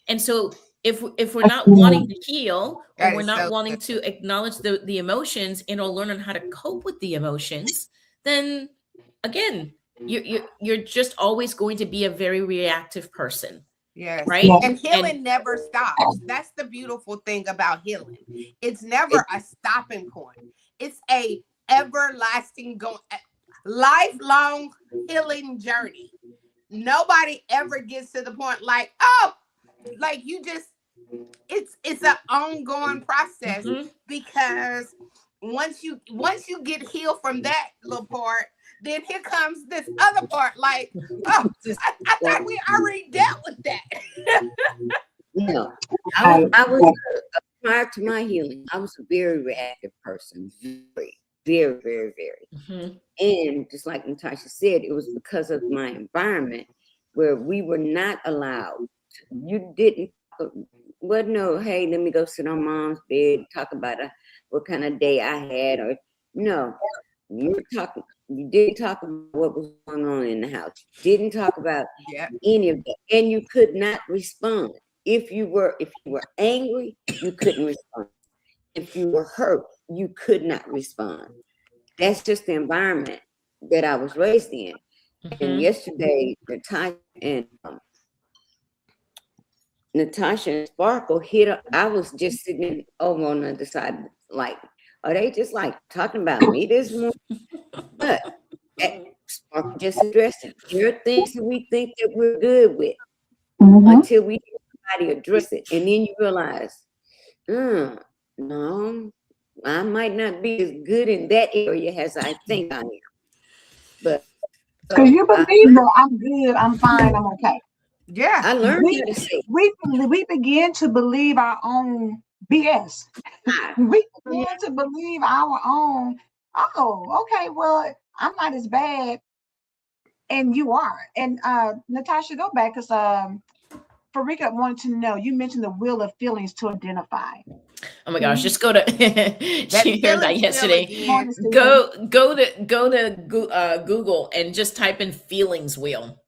And so if we're not wanting to heal, or we're not wanting to acknowledge the emotions and or learn on how to cope with the emotions, then again, you're just always going to be a very reactive person. Yes. Right. And healing never stops. That's the beautiful thing about healing. It's never a stopping point. It's a everlasting lifelong healing journey. Nobody ever gets to the point like, oh, like you just, it's an ongoing process, because once you get healed from that little part, then here comes this other part. Like, oh, I thought we already dealt with that. No, I was prior to my healing, I was a very reactive person, very, very, very, very. And just like Natashah said, it was because of my environment where we were not allowed. You didn't. Well, no, hey, let me go sit on mom's bed, talk about what kind of day I had, or no, you didn't talk about what was going on in the house. You didn't talk about any of that, and you could not respond. If you were angry, you couldn't respond. If you were hurt, you could not respond. That's just the environment that I was raised in. And yesterday, Natashah and Sparkle hit. I was just sitting over on the other side, like, are they just like talking about me this morning? But Sparkle just addressed it. There are things that we think that we're good with until we hear somebody address it, and then you realize, no, I might not be as good in that area as I think I am. But because you believe that I'm good, I'm fine, I'm okay. Yeah, I learned how to say we begin to believe our own BS. We begin to believe our own. Oh, okay, well, I'm not as bad, and you are. And Natashah, go back because Farika wanted to know. You mentioned the wheel of feelings to identify. Oh my gosh, just go to she heard that yesterday. Go to Google and just type in feelings wheel.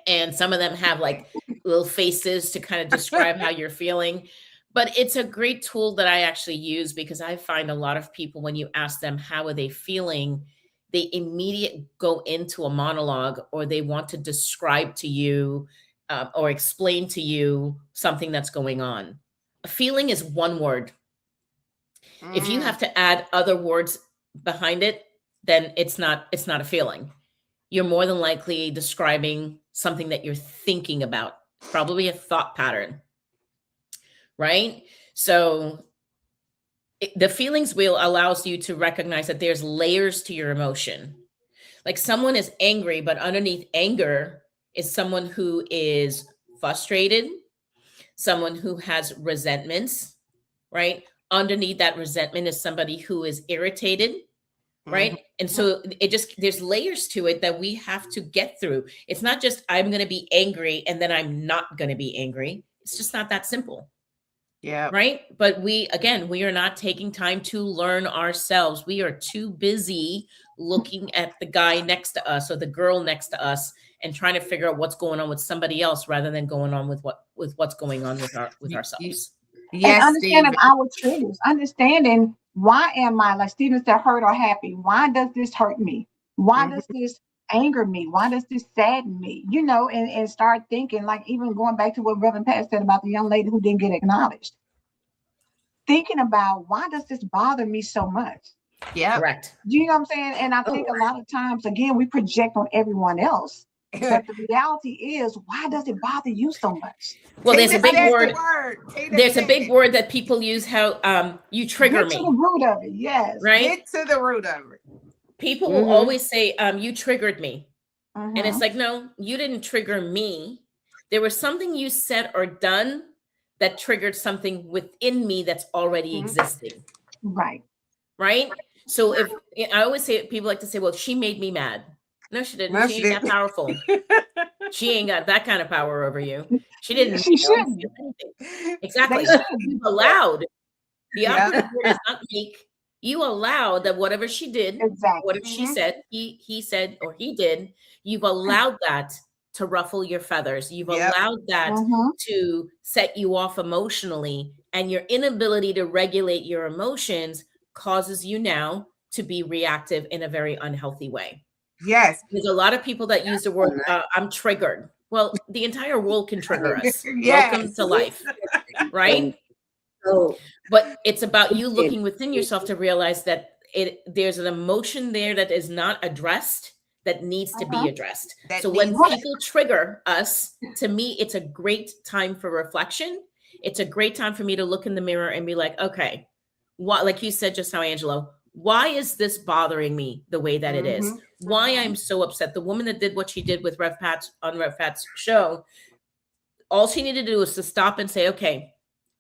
And some of them have like little faces to kind of describe how you're feeling. But it's a great tool that I actually use because I find a lot of people, when you ask them how are they feeling, they immediately go into a monologue, or they want to describe to you or explain to you something that's going on. A feeling is one word. If you have to add other words behind it, then it's not a feeling. You're more than likely describing something that you're thinking about, probably a thought pattern, right? So the feelings wheel allows you to recognize that there's layers to your emotion. Like someone is angry, but underneath anger is someone who is frustrated, someone who has resentments, right? Underneath that resentment is somebody who is irritated, right? And so it just, there's layers to it that we have to get through. It's not just I'm going to be angry and then I'm not going to be angry. It's just not that simple. Yeah. Right. But we are not taking time to learn ourselves. We are too busy looking at the guy next to us or the girl next to us and trying to figure out what's going on with somebody else rather than going on with what's going on with ourselves. Yes, and understanding Stephen. our triggers, understanding why am I, like Stephen said, hurt or happy? Why does this hurt me? Why does this anger me? Why does this sadden me? You know, and start thinking, like even going back to what Reverend Pat said about the young lady who didn't get acknowledged. Thinking about why does this bother me so much? Yeah. Correct. You know what I'm saying? And I think a lot of times, again, we project on everyone else. But the reality is, why does it bother you so much? Well, there's a big word. There's a big word that people use. How you trigger me. Get to the root of it. Yes. Right. Get to the root of it. People will always say, "You triggered me," and it's like, no, you didn't trigger me. There was something you said or done that triggered something within me that's already existing. Right. Right. So if I always say, people like to say, "Well, she made me mad." No, she didn't. She ain't that powerful. She ain't got that kind of power over you. She didn't. She shouldn't. Exactly. You allowed. The operative word is not make. You allowed that whatever she did, whatever she said, he said, or he did, you've allowed that to ruffle your feathers. You've allowed that to set you off emotionally, and your inability to regulate your emotions causes you now to be reactive in a very unhealthy way. Yes. There's a lot of people that use the word, I'm triggered. Well, the entire world can trigger us. Yes. Welcome to life. Right? But it's about you looking within yourself to realize that there's an emotion there that is not addressed that needs to be addressed. So when people trigger us, to me, it's a great time for reflection. It's a great time for me to look in the mirror and be like, okay, what, like you said just now, Angelo, why is this bothering me the way that it is? Why I'm so upset? The woman that did what she did with Rev Pat's show, all she needed to do was to stop and say, okay,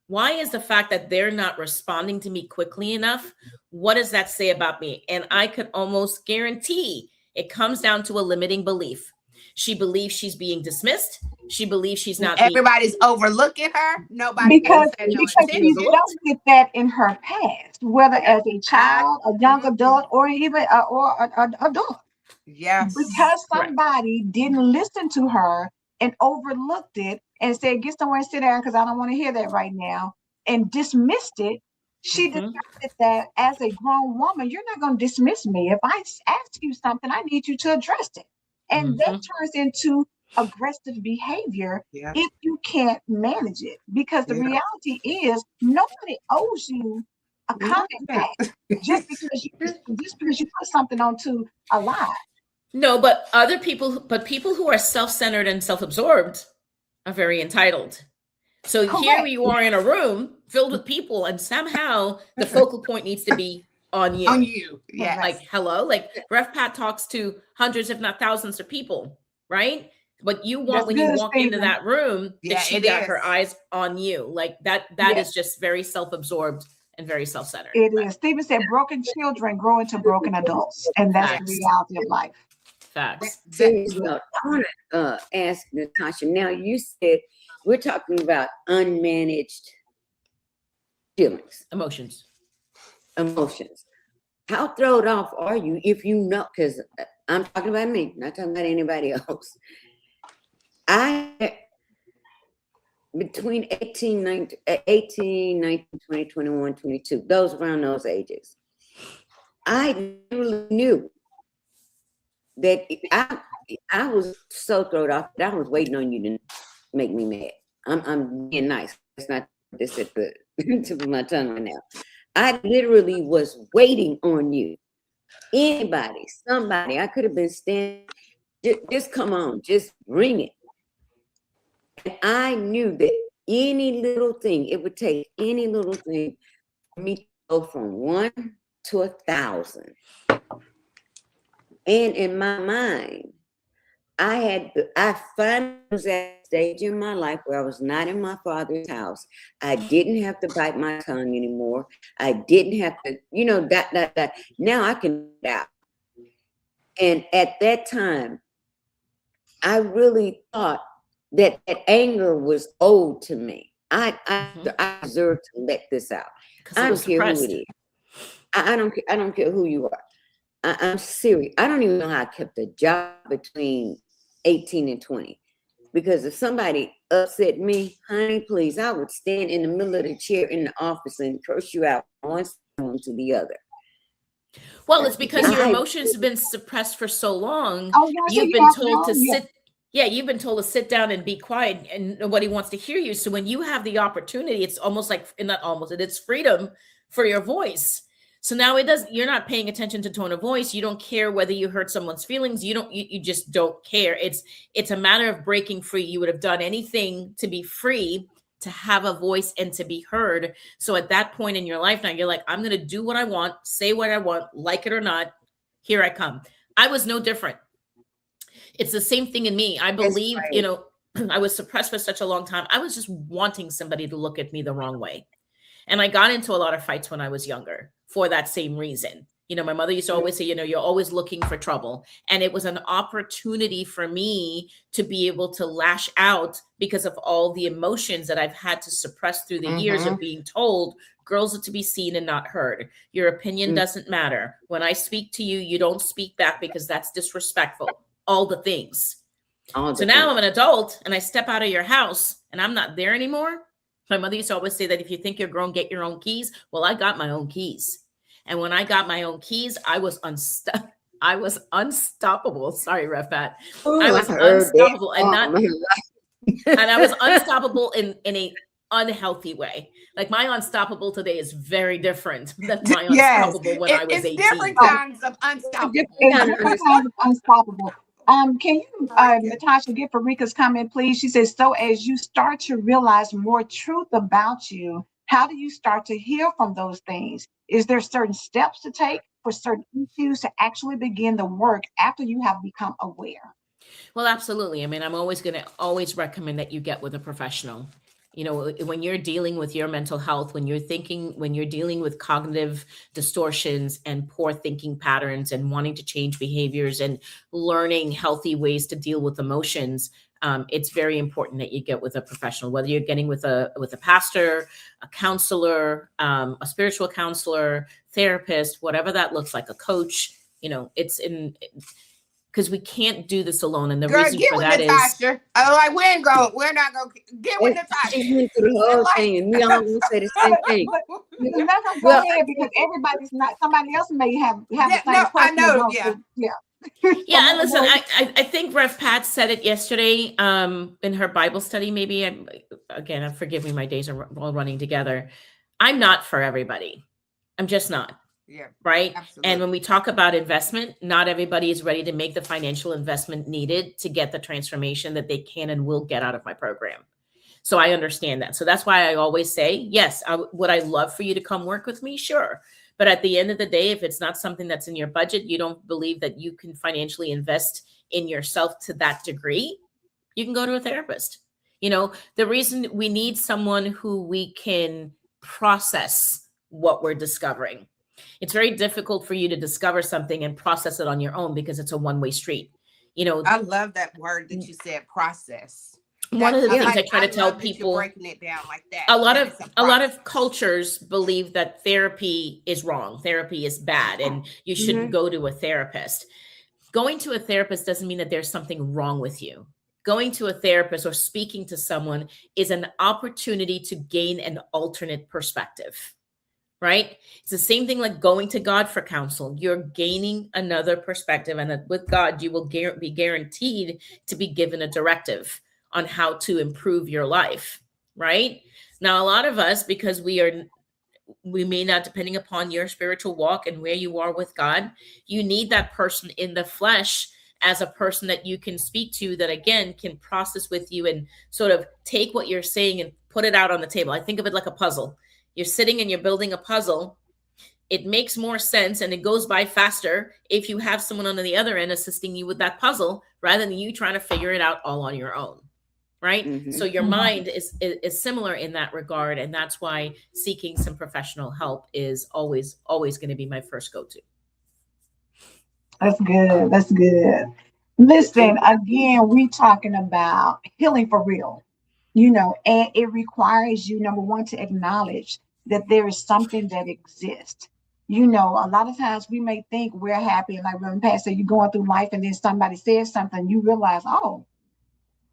why is the fact that they're not responding to me quickly enough? What does that say about me? And I could almost guarantee it comes down to a limiting belief. She believes she's being dismissed. She believes she's not. Everybody's overlooking her. Nobody because she dealt with that in her past, whether as a child, a young adult, or even an adult. Yes. Because somebody didn't listen to her and overlooked it and said, "Get somewhere and sit down because I don't want to hear that right now," and dismissed it. She decided that as a grown woman, you're not going to dismiss me. If I ask you something, I need you to address it. And that turns into aggressive behavior if you can't manage it. Because the reality is nobody owes you a comment back just because you put something onto a lie. No, but people who are self-centered and self-absorbed are very entitled. So here you are in a room filled with people, and somehow the focal point needs to be on you. On you, yeah. Like, hello, like Rev Pat talks to hundreds, if not thousands of people, right? But you want when you walk into that room that she got her eyes on you. Like that is just very self-absorbed and very self-centered. It is. Stephen said broken children grow into broken adults, and that's the reality of life. Facts. I want to ask Natasha, now you said we're talking about unmanaged feelings. Emotions. How thrown off are you if you know, because I'm talking about me, not talking about anybody else. Between 18, 19, 20, 21, 22, those around those ages, I literally knew that I was so thrown off that I was waiting on you to make me mad. I'm being nice. It's not this at the tip of my tongue right now. I literally was waiting on you. Anybody, somebody, I could have been standing, just come on, just bring it. And I knew that any little thing, it would take any little thing for me to go from 1 to 1,000. And in my mind, I finally was at a stage in my life where I was not in my father's house. I didn't have to bite my tongue anymore. I didn't have to, that. Now I can get out. And at that time, I really thought that anger was owed to me. I deserve to let this out. I don't care who it is. I don't care who you are. I'm serious. I don't even know how I kept a job between 18 and 20. Because if somebody upset me, honey, please, I would stand in the middle of the chair in the office and curse you out one to the other. Well, it's because your emotions have been suppressed for so long. Oh, yeah, You've been told to sit. Yeah, you've been told to sit down and be quiet, and nobody wants to hear you. So when you have the opportunity, it's almost like, not almost, it's freedom for your voice. So now you're not paying attention to tone of voice. You don't care whether you hurt someone's feelings. You just don't care. It's a matter of breaking free. You would have done anything to be free, to have a voice and to be heard. So at that point in your life now, you're like, I'm going to do what I want, say what I want, like it or not. Here I come. I was no different. It's the same thing in me. I believe, I was suppressed for such a long time. I was just wanting somebody to look at me the wrong way. And I got into a lot of fights when I was younger for that same reason. My mother used to always say, you're always looking for trouble. And it was an opportunity for me to be able to lash out because of all the emotions that I've had to suppress through the years of being told girls are to be seen and not heard. Your opinion doesn't matter. When I speak to you, you don't speak back because that's disrespectful. All the things. Now I'm an adult and I step out of your house and I'm not there anymore. My mother used to always say that if you think you're grown, get your own keys. Well, I got my own keys. And when I got my own keys, I was unstoppable. Sorry, Rev Pat. I was unstoppable and I was unstoppable in a unhealthy way. Like my unstoppable today is very different than my unstoppable when I was 18. Different kinds of unstoppable. Different kinds of unstoppable. Can you, Natashah, get Farika's comment, please? She says, so as you start to realize more truth about you, how do you start to heal from those things? Is there certain steps to take for certain issues to actually begin the work after you have become aware? Well, absolutely. I mean, I'm always going to recommend that you get with a professional. When you're dealing with your mental health, when you're dealing with cognitive distortions and poor thinking patterns and wanting to change behaviors and learning healthy ways to deal with emotions, it's very important that you get with a professional, whether you're getting with a pastor, a counselor, a spiritual counselor, therapist, whatever that looks like, a coach, because we can't do this alone. And the reason for that Natashah. is, we're not going to get with Natashah. She went through the whole thing, and we all will say the same thing. Go ahead, because everybody's not. Somebody else may have the same question. I know. Yeah, and listen, I think Rev Pat said it yesterday in her Bible study. Maybe again, forgive me, my days are all running together. I'm not for everybody. I'm just not. Yeah. Right. Absolutely. And when we talk about investment, not everybody is ready to make the financial investment needed to get the transformation that they can and will get out of my program. So I understand that. So that's why I always say, yes, would I love for you to come work with me? Sure. But at the end of the day, if it's not something that's in your budget, you don't believe that you can financially invest in yourself to that degree, you can go to a therapist. The reason we need someone who we can process what we're discovering. It's very difficult for you to discover something and process it on your own because it's a one-way street. I love that word that you said, process. One of the things I try to tell people, breaking it down like that. A lot of cultures believe that therapy is wrong. Therapy is bad and you shouldn't go to a therapist. Going to a therapist doesn't mean that there's something wrong with you. Going to a therapist or speaking to someone is an opportunity to gain an alternate perspective. Right? It's the same thing like going to God for counsel. You're gaining another perspective, and with God, you will be guaranteed to be given a directive on how to improve your life. Right? Now, a lot of us, because we may not, depending upon your spiritual walk and where you are with God, you need that person in the flesh as a person that you can speak to that, again, can process with you and sort of take what you're saying and put it out on the table. I think of it like a puzzle. You're sitting and you're building a puzzle. it makes more sense and it goes by faster if you have someone on the other end assisting you with that puzzle rather than you trying to figure it out all on your own. Right. Mhm. So your mind is similar in that regard. And that's why seeking some professional help is always going to be my first go-to. That's good. That's good. Listen, again, we talking about healing for real, and it requires you, number one, to acknowledge that there is something that exists. A lot of times we may think we're happy, and like Reverend Pat said, you're going through life and then somebody says something, you realize, oh,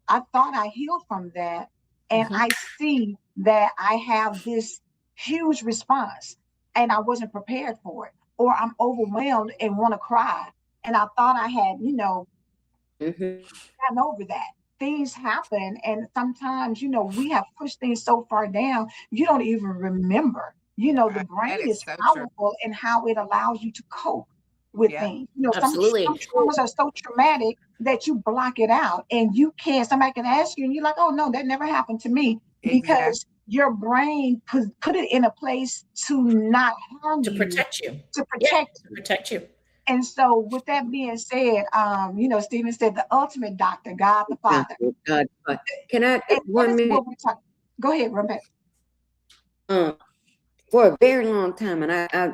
I thought I healed from that. And I see that I have this huge response and I wasn't prepared for it. Or I'm overwhelmed and want to cry. And I thought I had, gotten over that. Things happen. And sometimes, we have pushed things so far down, you don't even remember. The That brain is is so true. powerful in how it allows you to cope with Yeah. things. Absolutely. Some traumas are so traumatic that you block it out and you can't, somebody can ask you and you're like, oh no, that never happened to me, Exactly. because your brain put it in a place to not harm To you, protect you. to Yeah, protect to protect you. and so with that being said, Stephen said the ultimate doctor, God the Father. God, can I And that one is minute? what we talk. Go ahead, Rebecca. For a very long time, and I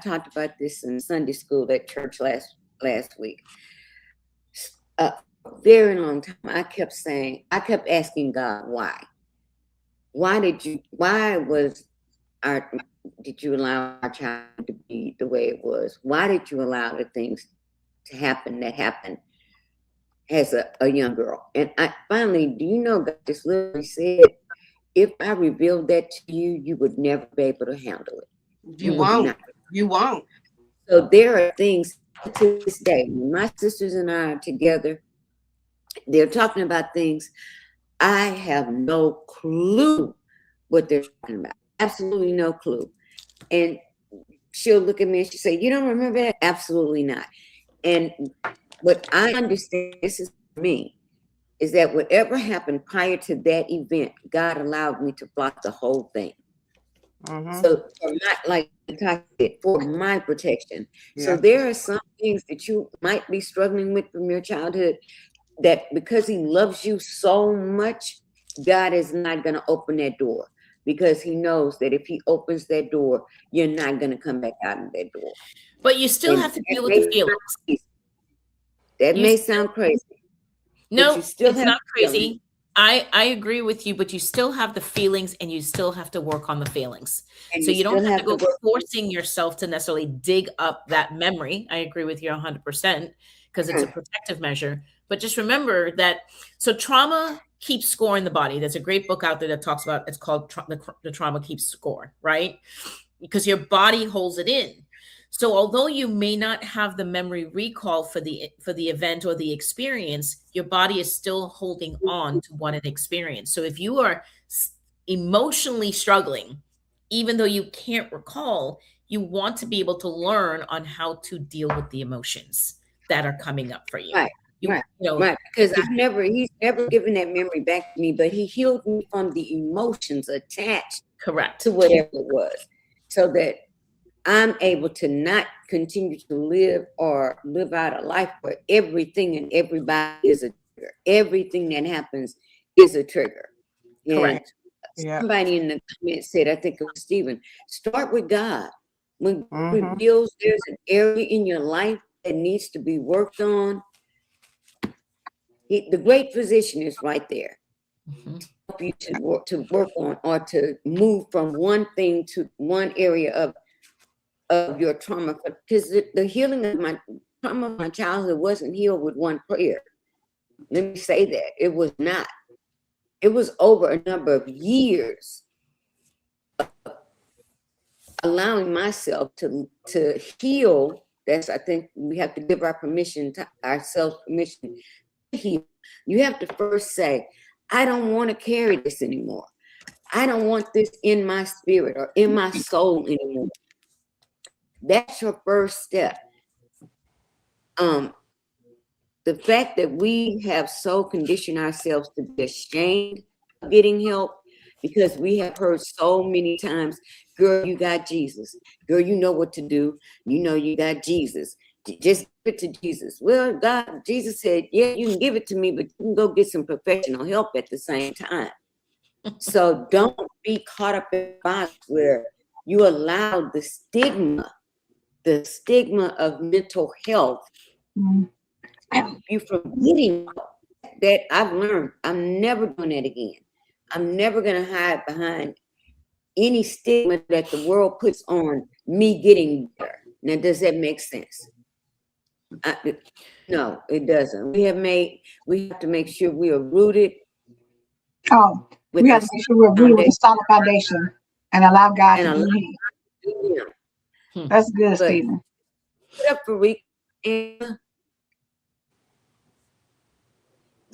talked about this in Sunday school at church last week. A very long time, I kept asking God, why? Did you allow our child to be the way it was? Why did you allow the things to happen that happened as a young girl? And I finally, God just literally said, if I revealed that to you, you would never be able to handle it. You won't. You won't. So there are things to this day, when my sisters and I are together, they're talking about things. I have no clue what they're talking about. Absolutely no clue. And she'll look at me and she'll say, you don't remember that? Absolutely not. And what I understand, this is for me, is that whatever happened prior to that event, God allowed me to block the whole thing. So for my protection. Yeah. So there are some things that you might be struggling with from your childhood that because he loves you so much, God is not going to open that door, because he knows that if he opens that door, you're not going to come back out of that door. But you still have to deal with the feelings. That may sound crazy. No, it's not crazy. I agree with you, but you still have the feelings and you still have to work on the feelings. And so you don't have to go forcing yourself to necessarily dig up that memory. I agree with you 100% because it's a protective measure. But just remember that, so trauma keeps score in the body. There's a great book out there that talks about, it's called The Trauma Keeps Score, right? Because your body holds it in. So although you may not have the memory recall for the event or the experience, your body is still holding on to what it experienced. So if you are emotionally struggling, even though you can't recall, you want to be able to learn on how to deal with the emotions that are coming up for you. Right. Right, because he's never given that memory back to me, but he healed me from the emotions attached to whatever it was, so that I'm able to not continue to live out a life where everything and everybody is a trigger. Everything that happens is a trigger. Correct. And somebody in the comments said, I think it was Stephen, start with God. When God reveals there's an area in your life that needs to be worked on, the great physician is right there to help you to work on or to move from one thing to one area of your trauma. Because the healing of my trauma of my childhood wasn't healed with one prayer. Let me say that. It was not. It was over a number of years of allowing myself to heal. I think we have to give ourselves permission to heal. You have to first say, I don't want to carry this anymore. I don't want this in my spirit or in my soul anymore. That's your first step. The fact that we have so conditioned ourselves to be ashamed of getting help because we have heard so many times, girl, you got Jesus. Girl, you know what to do. You know you got Jesus. Just give it to Jesus. Well, God, Jesus said, yeah, you can give it to me, but you can go get some professional help at the same time. So don't be caught up in a box where you allow the stigma of mental health keep you from getting that. I've learned I'm never doing that again. I'm never going to hide behind any stigma that the world puts on me getting better. Now, does that make sense? No, it doesn't. We have to make sure we are rooted. Oh, with we have to make sure we're rooted with a solid foundation and allow God to do Him. That's good, Stephen. Put up for week.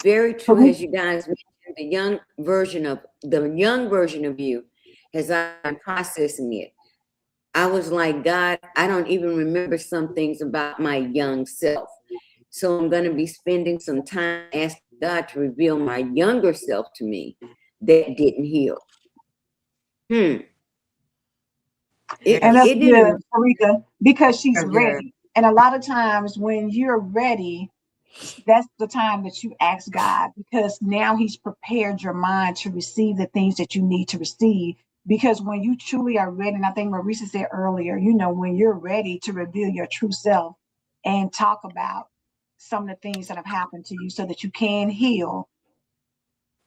Very true, as you guys mentioned, the young version of you, as I'm processing it. I was like, God, I don't even remember some things about my young self. So I'm going to be spending some time asking God to reveal my younger self to me that didn't heal. And that's good, Sarika, because she's ready. And a lot of times when you're ready, that's the time that you ask God, because now He's prepared your mind to receive the things that you need to receive. Because when you truly are ready, and I think Marisa said earlier, when you're ready to reveal your true self and talk about some of the things that have happened to you so that you can heal,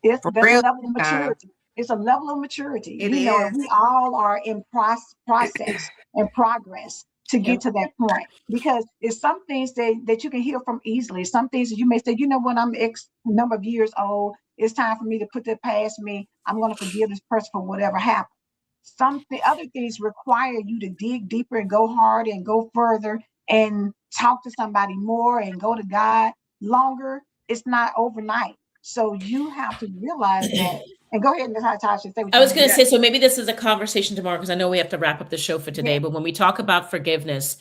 there's a level of maturity. It's a level of maturity. And we all are in process and progress to get to that point, because it's some things that you can heal from easily. Some things that you may say, you know what, I'm X number of years old. It's time for me to put that past me. I'm going to forgive this person for whatever happened. Other things require you to dig deeper and go hard and go further and talk to somebody more and go to God longer. It's not overnight. So you have to realize that. And go ahead, Natasha. I was going to say, so maybe this is a conversation tomorrow, because I know we have to wrap up the show for today. Yeah. But when we talk about forgiveness,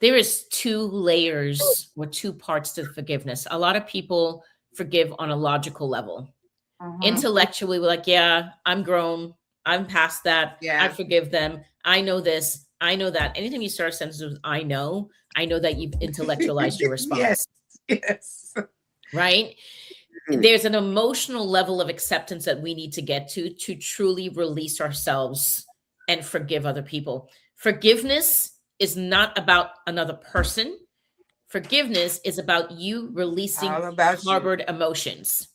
there is 2 layers or 2 parts to forgiveness. A lot of people forgive on a logical level. Intellectually, we're like, yeah, I'm grown. I'm past that. Yeah. I forgive them. I know this. I know that. Anytime you start a sentence with I know that you've intellectualized your response. Yes. Right? There's an emotional level of acceptance that we need to get to truly release ourselves and forgive other people. Forgiveness is not about another person. Forgiveness is about you releasing harbored emotions.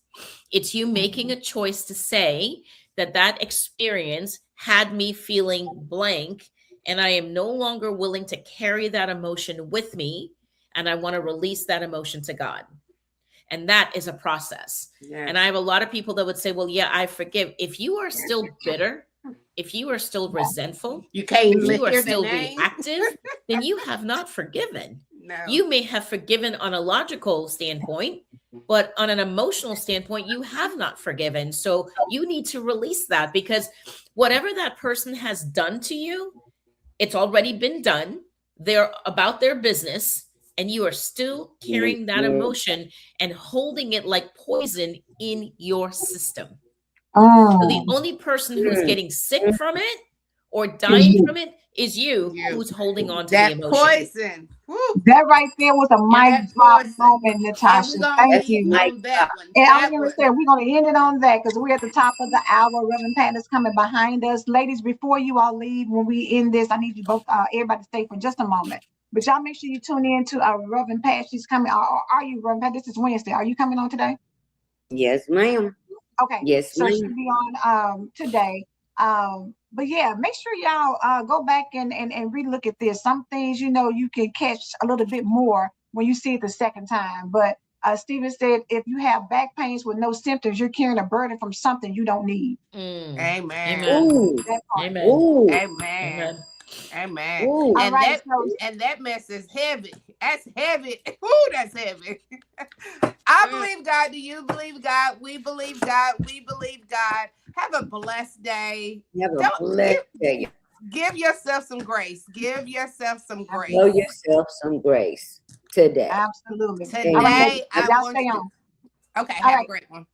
It's you making a choice to say that experience had me feeling blank, and I am no longer willing to carry that emotion with me, and I want to release that emotion to God. And that is a process. Yes. And I have a lot of people that would say, well, yeah, I forgive. If you are still bitter, if you are still resentful, if you are still reactive, then you have not forgiven. No. You may have forgiven on a logical standpoint, but on an emotional standpoint, you have not forgiven. So you need to release that, because whatever that person has done to you, it's already been done. They're about their business. And you are still carrying that emotion and holding it like poison in your system. So the only person who's getting sick from it or dying from it is you who's holding on to the emotion. Poison. That right there was a mic drop moment, Natasha. Thank you. And I'm going to say, we're going to end it on that, because we're at the top of the hour. Reverend Pat is coming behind us. Ladies, before you all leave, when we end this, I need you both, everybody to stay for just a moment. But y'all make sure you tune in to Reverend Pat. She's coming. Are you, Reverend Pat? This is Wednesday. Are you coming on today? Yes, ma'am. Okay. Yes, so she'll be on today. But yeah, make sure y'all go back and relook at this. Some things, you can catch a little bit more when you see it the second time. But Stephen said, if you have back pains with no symptoms, you're carrying a burden from something you don't need. Amen. Amen. Ooh. Amen. Ooh. Amen. Amen. Ooh. And that mess is heavy. That's heavy. Ooh, that's heavy. I believe God. Do you believe God? We believe God. We believe God. Have a blessed day. Have a blessed day. Give yourself some grace. Give yourself some grace. Show yourself some grace today. Absolutely. Today, I want stay on. Okay, have a great one.